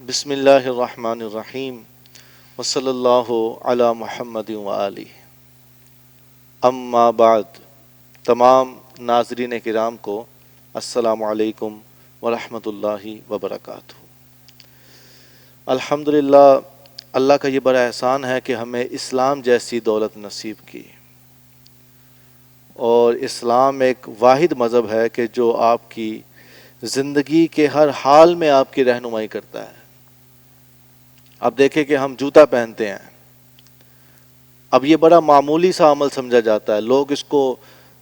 بسم اللہ الرحمن الرحیم وصلی اللہ علی محمد وآلہ اما بعد۔ تمام ناظرین کرام کو السلام علیکم ورحمۃ اللہ وبرکاتہ۔ الحمدللہ، اللہ کا یہ بڑا احسان ہے کہ ہمیں اسلام جیسی دولت نصیب کی، اور اسلام ایک واحد مذہب ہے کہ جو آپ کی زندگی کے ہر حال میں آپ کی رہنمائی کرتا ہے۔ اب دیکھیں کہ ہم جوتا پہنتے ہیں، اب یہ بڑا معمولی سا عمل سمجھا جاتا ہے، لوگ اس کو،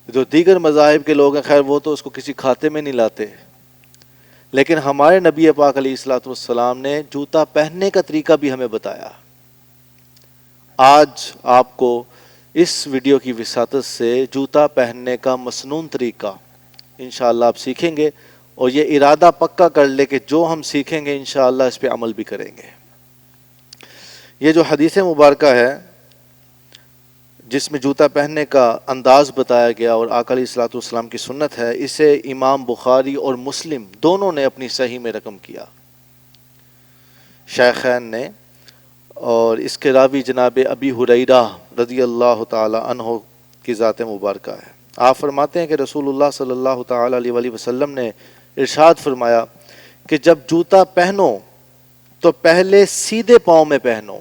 جو دیگر مذاہب کے لوگ ہیں خیر وہ تو اس کو کسی کھاتے میں نہیں لاتے، لیکن ہمارے نبی پاک علیہ الصلوۃ والسلام نے جوتا پہننے کا طریقہ بھی ہمیں بتایا۔ آج آپ کو اس ویڈیو کی وساطت سے جوتا پہننے کا مسنون طریقہ انشاءاللہ آپ سیکھیں گے، اور یہ ارادہ پکا کر لے کہ جو ہم سیکھیں گے انشاءاللہ اس پہ عمل بھی کریں گے۔ یہ جو حدیث مبارکہ ہے جس میں جوتا پہننے کا انداز بتایا گیا اور آقا علیہ الصلوۃ والسلام کی سنت ہے، اسے امام بخاری اور مسلم دونوں نے اپنی صحیح میں رقم کیا، شیخین نے، اور اس کے راوی جناب ابی ہریرہ رضی اللہ تعالی عنہ کی ذات مبارکہ ہے۔ آپ فرماتے ہیں کہ رسول اللہ صلی اللہ تعالی علیہ وآلہ وسلم نے ارشاد فرمایا کہ جب جوتا پہنو تو پہلے سیدھے پاؤں میں پہنو،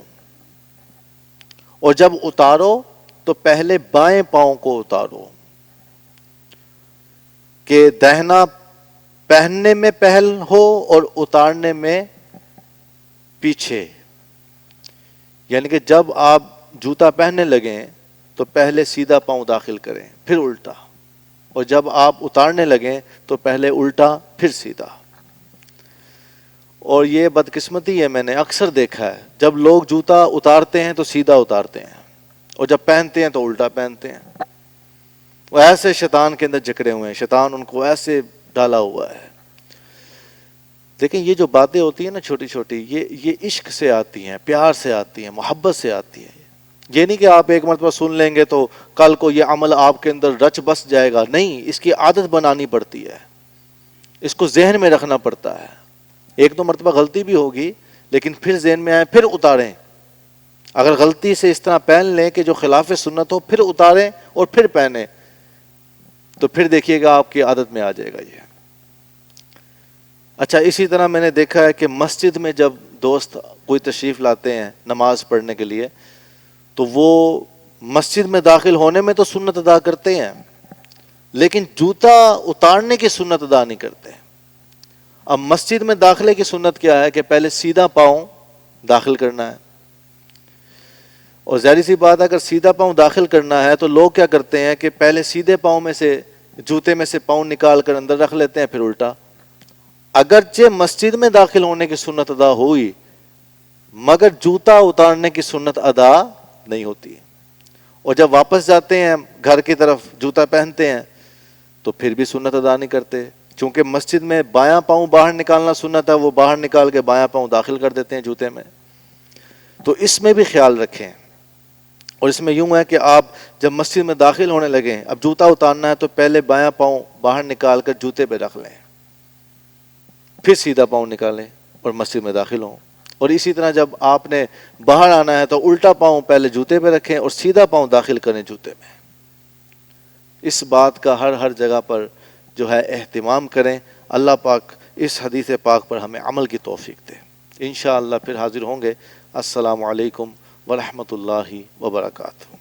اور جب اتارو تو پہلے بائیں پاؤں کو اتارو، کہ دہنا پہننے میں پہل ہو اور اتارنے میں پیچھے، یعنی کہ جب آپ جوتا پہننے لگیں تو پہلے سیدھا پاؤں داخل کریں پھر الٹا، اور جب آپ اتارنے لگیں تو پہلے الٹا پھر سیدھا۔ اور یہ بدقسمتی ہے، میں نے اکثر دیکھا ہے جب لوگ جوتا اتارتے ہیں تو سیدھا اتارتے ہیں، اور جب پہنتے ہیں تو الٹا پہنتے ہیں۔ وہ ایسے شیطان کے اندر جکڑے ہوئے ہیں، شیطان ان کو ایسے ڈالا ہوا ہے۔ دیکھیں یہ جو باتیں ہوتی ہیں نا چھوٹی چھوٹی، یہ عشق سے آتی ہیں، پیار سے آتی ہیں، محبت سے آتی ہیں۔ یہ نہیں کہ آپ ایک مرتبہ سن لیں گے تو کل کو یہ عمل آپ کے اندر رچ بس جائے گا، نہیں، اس کی عادت بنانی پڑتی ہے، اس کو ذہن میں رکھنا پڑتا ہے۔ ایک دو مرتبہ غلطی بھی ہوگی لیکن پھر ذہن میں آئے پھر اتاریں۔ اگر غلطی سے اس طرح پہن لیں کہ جو خلاف سنت ہو پھر اتاریں اور پھر پہنیں، تو پھر دیکھیے گا آپ کی عادت میں آ جائے گا یہ۔ اچھا، اسی طرح میں نے دیکھا ہے کہ مسجد میں جب دوست کوئی تشریف لاتے ہیں نماز پڑھنے کے لیے تو وہ مسجد میں داخل ہونے میں تو سنت ادا کرتے ہیں لیکن جوتا اتارنے کی سنت ادا نہیں کرتے۔ اب مسجد میں داخلے کی سنت کیا ہے کہ پہلے سیدھا پاؤں داخل کرنا ہے، اور ظاہر سی بات ہے اگر سیدھا پاؤں داخل کرنا ہے تو لوگ کیا کرتے ہیں کہ پہلے سیدھے پاؤں میں سے جوتے میں سے پاؤں نکال کر اندر رکھ لیتے ہیں پھر الٹا۔ اگرچہ مسجد میں داخل ہونے کی سنت ادا ہوئی مگر جوتا اتارنے کی سنت ادا نہیں ہوتی، اور جب واپس جاتے ہیں گھر کی طرف جوتا پہنتے ہیں تو پھر بھی سنت ادا نہیں کرتے، چونکہ مسجد میں بایاں پاؤں باہر نکالنا سنت ہے، وہ باہر نکال کے بایاں پاؤں داخل کر دیتے ہیں جوتے میں۔ تو اس میں بھی خیال رکھیں، اور اس میں یوں ہے کہ آپ جب مسجد میں داخل ہونے لگیں، اب جوتا اتارنا ہے تو پہلے بایاں پاؤں باہر نکال کر جوتے پہ رکھ لیں، پھر سیدھا پاؤں نکالیں اور مسجد میں داخل ہوں۔ اور اسی طرح جب آپ نے باہر آنا ہے تو الٹا پاؤں پہلے جوتے پہ رکھیں اور سیدھا پاؤں داخل کریں جوتے میں۔ اس بات کا ہر جگہ پر جو ہے اہتمام کریں۔ اللہ پاک اس حدیث پاک پر ہمیں عمل کی توفیق دے۔ انشاءاللہ پھر حاضر ہوں گے۔ السلام علیکم ورحمۃ اللہ وبرکاتہ۔